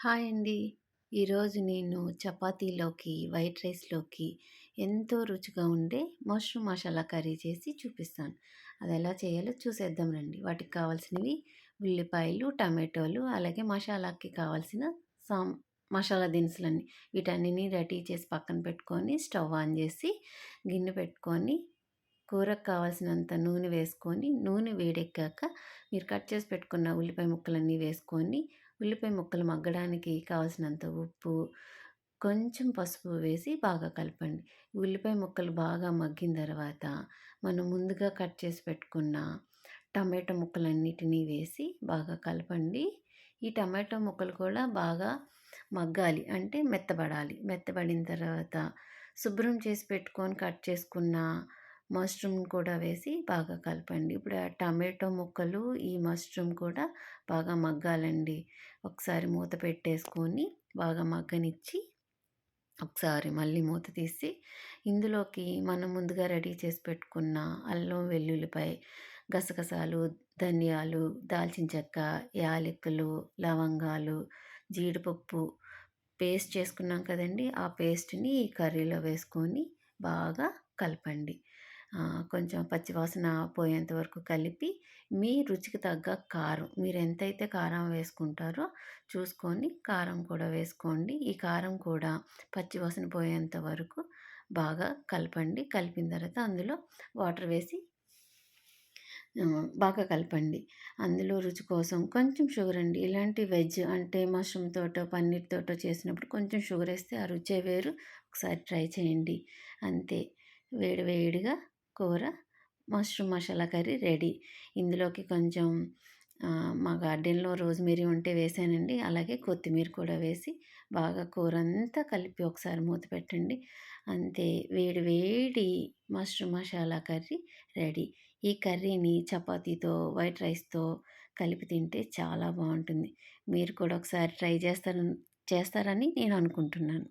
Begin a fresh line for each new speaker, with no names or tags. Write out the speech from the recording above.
Hi అండి. ఈరోజు నేను చపాతీలోకి, వైట్ రైస్‌లోకి ఎంతో రుచిగా ఉండే మష్రూమ్ మసాలా కర్రీ చేసి చూపిస్తాను. అదెలా చేయాలో చూసేద్దాం రండి. వాటికి కావాల్సినవి ఉల్లిపాయలు, టమాటోలు, అలాగే మసాలాకి కావాల్సిన సాం మసాలా దినుసులన్నీ. వీటన్నిటిని రెడీ చేసి పక్కన పెట్టుకొని, స్టవ్ ఆన్ చేసి, గిన్నె పెట్టుకొని, కూరకు కావాల్సినంత నూనె వేసుకొని, నూనె వేడెక్కాక మీరు కట్ చేసి పెట్టుకున్న ఉల్లిపాయ ముక్కలన్నీ వేసుకొని, ఉల్లిపాయ ముక్కలు మగ్గడానికి కావాల్సినంత ఉప్పు, కొంచెం పసుపు వేసి బాగా కలపండి. ఉల్లిపాయ ముక్కలు బాగా మగ్గిన తర్వాత, మనం ముందుగా కట్ చేసి పెట్టుకున్న టమాటో ముక్కలన్నిటినీ వేసి బాగా కలపండి. ఈ టమాటో ముక్కలు కూడా బాగా మగ్గాలి. అంటే మెత్తబడాలి. మెత్తబడిన తర్వాత శుభ్రం చేసి పెట్టుకొని కట్ చేసుకున్న మష్రూమ్ కూడా వేసి బాగా కలపండి. ఇప్పుడు ఆ టమాటో ముక్కలు, ఈ మష్రూమ్ కూడా బాగా మగ్గాలండి. ఒకసారి మూత పెట్టేసుకొని బాగా మగ్గనిచ్చి, ఒకసారి మళ్ళీ మూత తీసి, ఇందులోకి మనం ముందుగా రెడీ చేసి పెట్టుకున్న అల్లం, వెల్లుల్లిపాయ, గసగసాలు, ధనియాలు, దాల్చిన చెక్క, యాలకులు, లవంగాలు, జీడిపప్పు పేస్ట్ చేసుకున్నాం కదండీ! ఆ పేస్ట్‌ని ఈ కర్రీలో వేసుకొని బాగా కలపండి. కొంచెం పచ్చివాసన పోయేంత వరకు కలిపి, మీ రుచికి తగ్గ కారం, మీరెంతైతే కారం వేసుకుంటారో చూసుకొని కారం కూడా వేసుకోండి. ఈ కారం కూడా పచ్చివాసన పోయేంత వరకు బాగా కలపండి. కలిపిన తర్వాత అందులో వాటర్ వేసి బాగా కలపండి. అందులో రుచి కోసం కొంచెం షుగర్ అండి. ఇలాంటి వెజ్ అంటే మష్రూమ్ తోటో, పన్నీర్ తోటో చేసినప్పుడు కొంచెం షుగర్ ఏస్తే ఆ రుచే వేరు. ఒకసారి ట్రై చేయండి. అంతే, వేడి వేడిగా కూర మష్రూమ్ మసాలా కర్రీ రెడీ. ఇందులోకి కొంచెం మా గార్డెన్‌లో రోజ్‌మెరీ ఉంటే వేశానండి. అలాగే కొత్తిమీర కూడా వేసి బాగా కూరంతా కలిపి ఒకసారి మూత పెట్టండి. అంతే, వేడి వేడి మష్రూమ్ మసాలా కర్రీ రెడీ. ఈ కర్రీని చపాతీతో, వైట్ రైస్‌తో కలిపి తింటే చాలా బావుంటుంది. మీరు కూడా ఒకసారి ట్రై చేస్తారని నేను అనుకుంటున్నాను.